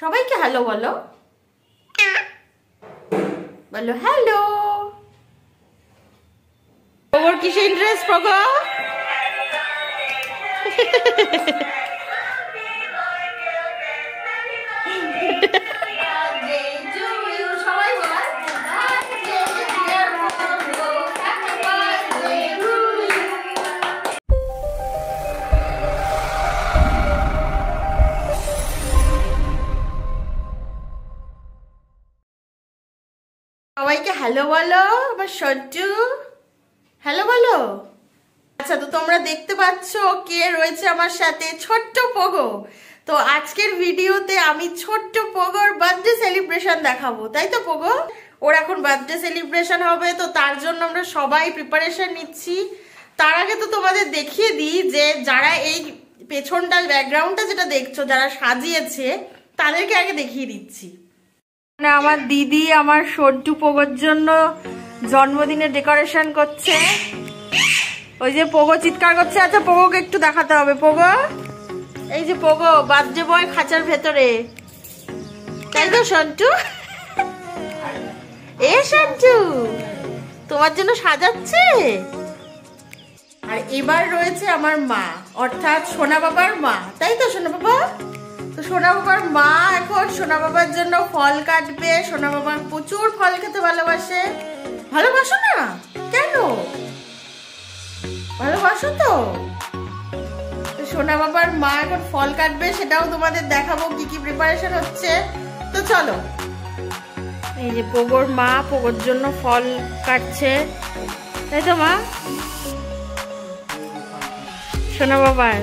সবাইকে হ্যালো বলো, বলো হ্যালো। ওর কিসে ইন্টারেস্ট পাগো? সবাইকে হ্যালো বলো, আমার সজ্জু হ্যালো বলো। আচ্ছা, তো তোমরা দেখতে পাচ্ছ কে রয়েছে আমার সাথে, ছোট্ট পোগো। তো আজকের ভিডিওতে আমি ছোট্ট পোগোর বার্থডে সেলিব্রেশন দেখাবো, তাই তো পোগো? ওর এখন বার্থডে সেলিব্রেশন হবে, তো তার জন্য আমরা সবাই প্রিপারেশন নিচ্ছি। তার আগে তো তোমাদের দেখিয়ে দিই যে যারা এই পেছনটা ব্যাকগ্রাউন্ডটা যেটা দেখছো, যারা সাজিয়েছে তাদেরকে আগে দেখিয়ে দিচ্ছি। আমার দিদি আমার সন্টু পোগোর জন্য জন্মদিনের ডেকোরেশন করছে। ওই যে পোগো চিৎকার করছে। আচ্ছা, পোগোকে একটু দেখাতে হবে। পোগো, এই যে পোগো বার্থডে বয় খাঁচার ভেতরে, তাই তো সন্টু? এ সন্টু তোমার জন্য সাজাচ্ছে। আর এবার রয়েছে আমার মা, অর্থাৎ সোনা বাবার মা, তাই তো সোনা বাবা? তো সোনা বাবার মা এখন সোনা বাবার জন্য ফল কাটবে। সোনা বাবা প্রচুর ফল খেতে ভালোবাসে। ভালোবাসো না কেন? ভালোবাসো তো। সোনা বাবার মা এখন ফল কাটবে, সেটাও তোমাদের দেখাবো কি কি প্রিপারেশন হচ্ছে। তো চলো, এই যে পোগোর মা পোগোর জন্য ফল কাটছে, তাই তো মা? সোনা বাবার।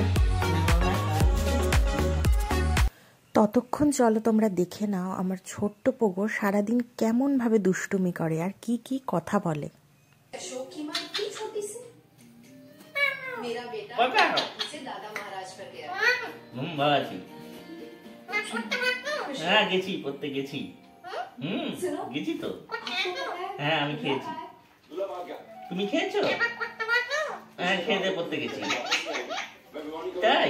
ততক্ষণ চলো তোমরা দেখে নাও আমার ছোট্ট পোগো সারাদিন কেমন ভাবে দুষ্টুমি করে আর কি কি কথা বলে। হ্যাঁ গেছি, পড়তে গেছি। গেছি তো। হ্যাঁ আমি খেয়েছি। তুমি খেয়েছো? হ্যাঁ খেয়ে দিয়ে পড়তে গেছি। তাই?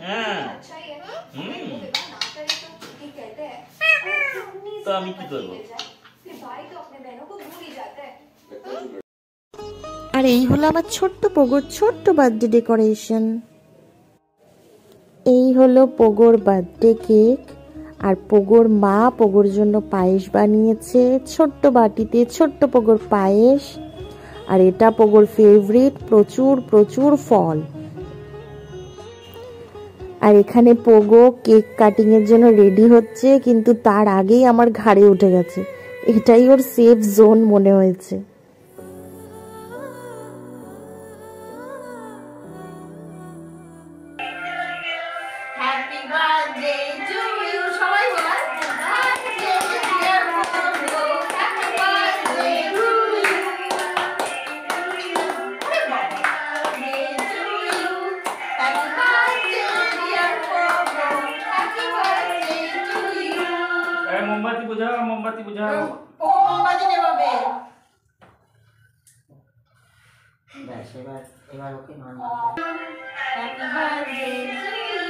হ্যাঁ। তো আমি কি করবো? আর এই হলো আমার ছোট্ট পোগোর ছোট্ট বার্থডে ডেকোরেশন। এই হলো পোগোর বার্থডে কেক। আর পোগোর মা পোগোর জন্য পায়েস বানিয়েছে ছোট্ট বাটিতে, ছোট্ট পোগোর পায়েস। আর এটা পোগোর ফেভারিট, প্রচুর প্রচুর ফল। আর এখানে পোগো কেক কাটিং এর জন্য রেডি হচ্ছে, কিন্তু তার আগেই আমার ঘাড়ে উঠে গেছে। এটাই ওর সেফ জোন মনে হয়েছে। मोमबत्ती बुझाओ, मोमबत्ती बुझाओ। মোমবাতি নেভাবে। बस এবার ওকে মানে হ্যাপি বার্থডে টু ইউ।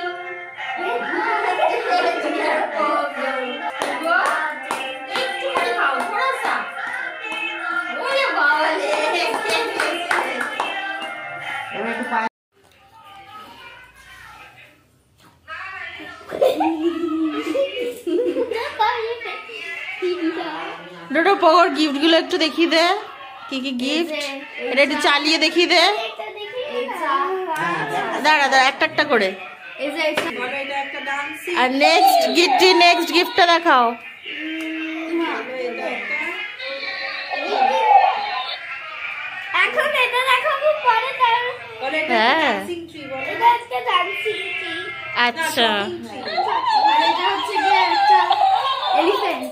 একটুখানি খাও, থোড়া সা। ওরে বাবা রে, এবার একটু পায়ে ডোডো পোগোর গিফট গুলো একটু দেখিয়ে দে, কি কি গিফট। এটা একটু চালিয়ে দেখিয়ে দে। দাঁড়া দাঁড়া, একটা একটা করে। আর নেক্সট গিফটটা দেখাও। এখন এটা দেখাবো পরে, হ্যাঁ এটা একটা ডান্সিং ট্রি। আচ্ছা, আর এটা হচ্ছে কি একটা এলিফ্যান্ট।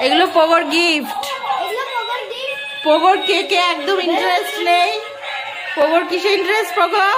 এগুলো পোগোর গিফট। এগুলো পোগোর গিফট। পোগোর কেকে একদম ইন্টারেস্ট নেই। পোগোর কিসে ইন্টারেস্ট পোগো?